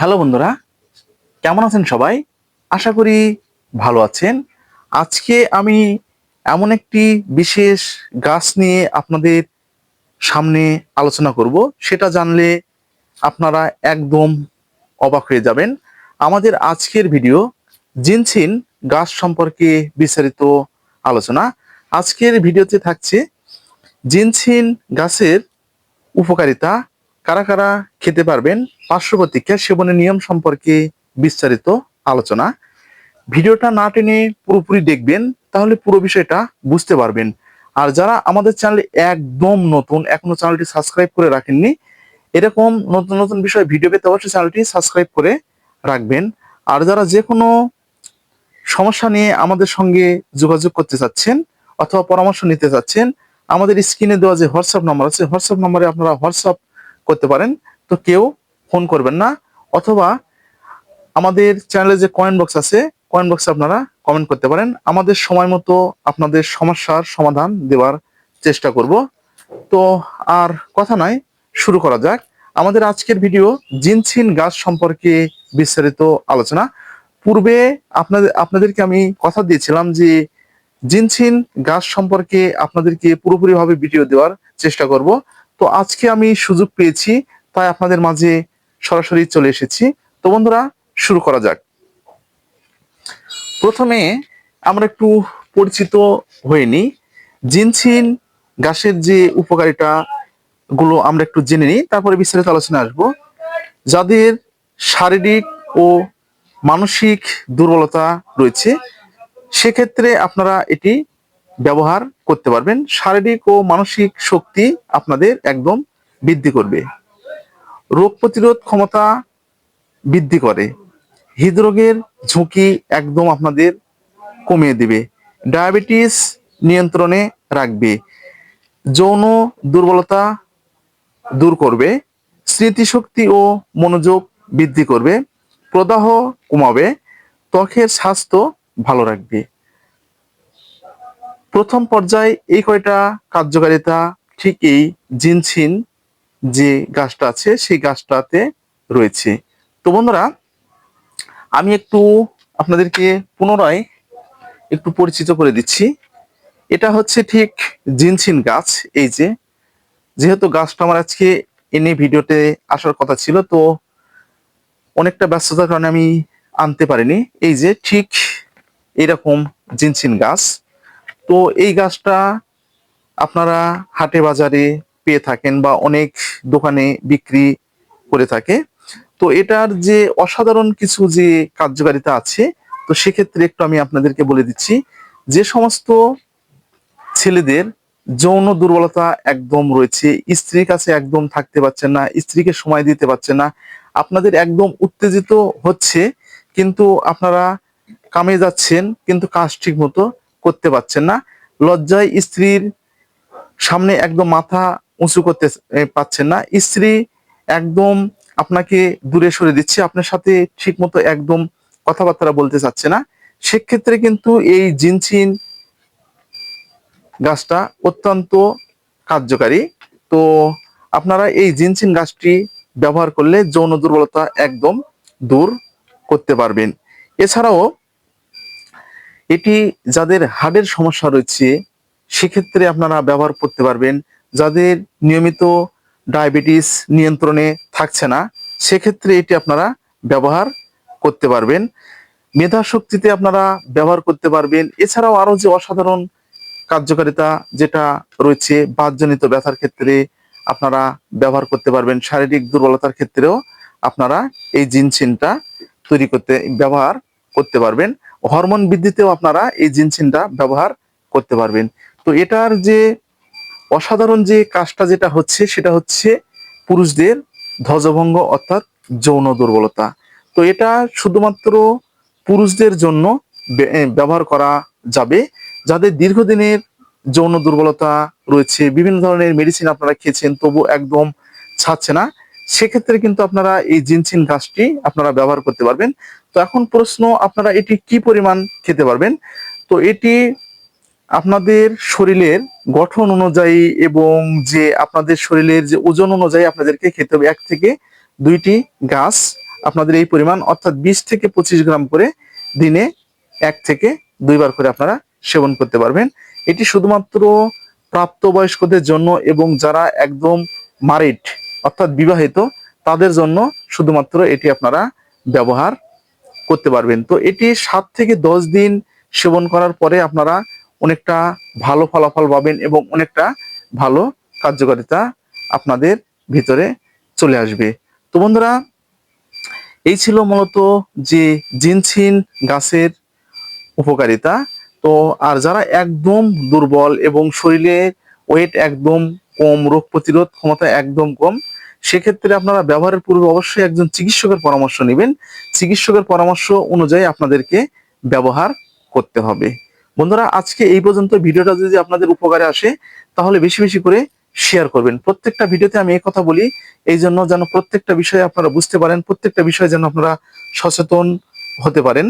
Hello বন্ধুরা, কেমন আছেন সবাই? আশা করি ভালো আছেন। আজকে আমি এমন একটি বিশেষ গাছ নিয়ে আপনাদের সামনে আলোচনা করব। সেটা জানলে আপনারা একদম অবাক হয়ে যাবেন। আমাদের আজকের ভিডিও জিনছিন গাছ সম্পর্কে বিস্তারিত আলোচনা। আজকের ভিডিওতে থাকছে জিনছিন গাছের উপকারিতা, কারা কারা খেতে পারবেন, পার্শ্ব প্রতিক্রিয়া, সেবনের নিয়ম সম্পর্কে বিস্তারিত আলোচনা। ভিডিওটা না টেনে পুরোপুরি দেখবেন, তাহলে পুরো বিষয়টা বুঝতে পারবেন। আর যারা আমাদের চ্যানেলে একদম নতুন, এখনো চ্যানেলটি সাবস্ক্রাইব করে রাখেননি, এরকম নতুন নতুন বিষয় ভিডিও পেতে অবশ্যই চ্যানেলটি সাবস্ক্রাইব করে রাখবেন। আর যারা যে কোনো সমস্যা নিয়ে আমাদের সঙ্গে যোগাযোগ করতে চাচ্ছেন অথবা পরামর্শ নিতে চাচ্ছেন, আমাদের স্ক্রিনে দেওয়া যে হোয়াটসঅ্যাপ নাম্বার আছে, হোয়াটসঅ্যাপ নাম্বারে আপনারা হোয়াটসঅ্যাপ করতে পারেন। তো কেউ ফোন করবেন না, অথবা আমাদের চ্যানেলে যে কমেন্ট বক্স আছে, কমেন্ট বক্সে আপনারা কমেন্ট করতে পারেন। আমাদের সময় মতো আপনাদের সমস্যার সমাধান দেওয়ার চেষ্টা করব। তো আর কথা নয়, শুরু করা যাক। আমাদের আজকের ভিডিও জিনছিন গাছ সম্পর্কে বিস্তারিত আলোচনা। পূর্বে আপনাদেরকে আমি কথা দিয়েছিলাম যে জিনছিন গাছ সম্পর্কে আপনাদেরকে পুরোপুরিভাবে ভিডিও দেওয়ার চেষ্টা করব। তো আজকে আমি সুযোগ পেয়েছি, তাই আপনাদের মাঝে সরাসরি চলে এসেছি। তো বন্ধুরা, শুরু করা যাক। প্রথমে আমরা একটু পরিচিত হয়ে নিই। জিনছিন গাছের যে উপকারিতা গুলো আমরা একটু জেনে নিই, তারপরে বিস্তারিত আলোচনা আসবো। যাদের শারীরিক ও মানসিক দুর্বলতা রয়েছে, সেক্ষেত্রে আপনারা এটি ব্যবহার করতে পারবেন। শারীরিক ও মানসিক শক্তি আপনাদের একদম বৃদ্ধি করবে, রোগ প্রতিরোধ ক্ষমতা বৃদ্ধি করে, হৃদরোগের ঝুঁকি একদম আপনাদের কমিয়ে দিবে, ডায়াবেটিস নিয়ন্ত্রণে রাখবে, যৌন দুর্বলতা দূর করবে, স্মৃতিশক্তি ও মনোযোগ বৃদ্ধি করবে, প্রদাহ কমাবে, ত্বকের স্বাস্থ্য ভালো রাখবে। প্রথম পর্যায়ে এই কয়টা কার্যকারিতা ঠিক এই জিনছিন যে গাছটা আছে সেই গাছটাতে রয়েছে। তো বন্ধুরা, আমি একটু আপনাদেরকে পুনরায় একটু পরিচিত করে দিচ্ছি। এটা হচ্ছে ঠিক জিনছিন গাছ। এই যে, যেহেতু গাছটা আমার আজকে এনে ভিডিওতে আসার কথা ছিল, তো অনেকটা ব্যস্ততার কারণে আমি আনতে পারিনি। এই যে ঠিক এরকম জিনছিন গাছ। তো এই গাছটা আপনারা হাটে বাজারে পেয়ে থাকেন বা অনেক দোকানে বিক্রি করে থাকে। তো এটার যে অসাধারণ কিছু যে কার্যকারিতা আছে, তো সেক্ষেত্রে একটু আমি আপনাদেরকে বলে দিচ্ছি। যে সমস্ত ছেলেদের যৌন দুর্বলতা একদম রয়েছে, স্ত্রীর কাছে একদম থাকতে পারছেন না, স্ত্রীকে সময় দিতে পারছেন না, আপনাদের একদম উত্তেজিত হচ্ছে, কিন্তু আপনারা কামে যাচ্ছেন কিন্তু কাজ ঠিক মতো করতে পারছেন না, লজ্জায় স্ত্রীর সামনে একদম মাথা উঁচু করতে পাচ্ছেন না, স্ত্রী একদম আপনাকে দূরে সরে দিচ্ছে, আপনার সাথে ঠিক মতো একদম কথাবার্তা বলতে চাচ্ছে না, সেক্ষেত্রে কিন্তু এই জিনছিন গাছটা অত্যন্ত কার্যকারী। তো আপনারা এই জিনছিন গাছটি ব্যবহার করলে যৌন দুর্বলতা একদম দূর করতে পারবেন। এছাড়াও এটি যাদের হার্টের সমস্যা রয়েছে, সেক্ষেত্রে আপনারা ব্যবহার করতে পারবেন। যাদের নিয়মিত ডায়াবেটিস নিয়ন্ত্রণে থাকছে না, সেক্ষেত্রে এটি আপনারা ব্যবহার করতে পারবেন। মেধা শক্তিতে আপনারা ব্যবহার করতে পারবেন। এছাড়াও আরো যে অসাধারণ কার্যকারিতা যেটা রয়েছে, বাতজনিত ব্যথার ক্ষেত্রে আপনারা ব্যবহার করতে পারবেন। শারীরিক দুর্বলতার ক্ষেত্রেও আপনারা এই জিনছিনটা তৈরি করতে ব্যবহার করতে পারবেন। হরমোন বৃদ্ধিতেও আপনারা এই জিনছিনটা ব্যবহার করতে পারবেন। তো এটার যে অসাধারণ যে কাজটা যেটা হচ্ছে, সেটা হচ্ছে পুরুষদের ধ্বজভঙ্গ অর্থাৎ যৌন দুর্বলতা। তো এটা শুধুমাত্র পুরুষদের জন্য ব্যবহার করা যাবে। যাদের দীর্ঘদিনের যৌন দুর্বলতা রয়েছে, বিভিন্ন ধরনের মেডিসিন আপনারা খেয়েছেন তবু একদম ছাড়ছে না, সেক্ষেত্রে কিন্তু আপনারা এই জিনছিন গাছটি আপনারা ব্যবহার করতে পারবেন। তো এখন প্রশ্ন, আপনারা এটি কি পরিমাণ খেতে পারবেন? তো এটি আপনাদের শরীরের গঠন অনুযায়ী এবং যে আপনাদের শরীরের যে ওজন অনুযায়ী আপনাদেরকে খেতে হবে। 1 থেকে 2টি গাছ আপনাদের এই পরিমাণ অর্থাৎ 20 থেকে 25 গ্রাম করে দিনে 1 থেকে 2 বার করে আপনারা সেবন করতে পারবেন। এটি শুধুমাত্র প্রাপ্তবয়স্কদের জন্য এবং যারা একদম ম্যারিড অর্থাৎ বিবাহিত তাদের জন্য শুধুমাত্র এটি আপনারা ব্যবহার করতে পারবেন। তো এটি 7 থেকে 10 দিন সেবন করার পরে আপনারা অনেকটা ভালো ফলাফল পাবেন এবং অনেকটা ভালো কার্যকারিতা আপনাদের ভিতরে চলে আসবে। তো বন্ধুরা, এই ছিল মূলত যে জিনছিন গাছের উপকারিতা। তো আর যারা একদম দুর্বল এবং শরীরে ওয়েট একদম কম, রোগ প্রতিরোধ ক্ষমতা একদম কম, সেক্ষেত্রে আপনারা ব্যবহারের পূর্বে অবশ্যই একজন চিকিৎসকের পরামর্শ নেবেন। চিকিৎসকের পরামর্শ অনুযায়ী আপনাদেরকে ব্যবহার করতে হবে। বন্ধুরা, আজকে এই পর্যন্ত। ভিডিওটা যদি আপনাদের উপকারে আসে তাহলে বেশি বেশি করে শেয়ার করবেন। প্রত্যেকটা ভিডিওতে আমি এই কথা বলি এই জন্য যেন প্রত্যেকটা বিষয়ে আপনারা বুঝতে পারেন, প্রত্যেকটা বিষয়ে যেন আপনারা সচেতন হতে পারেন।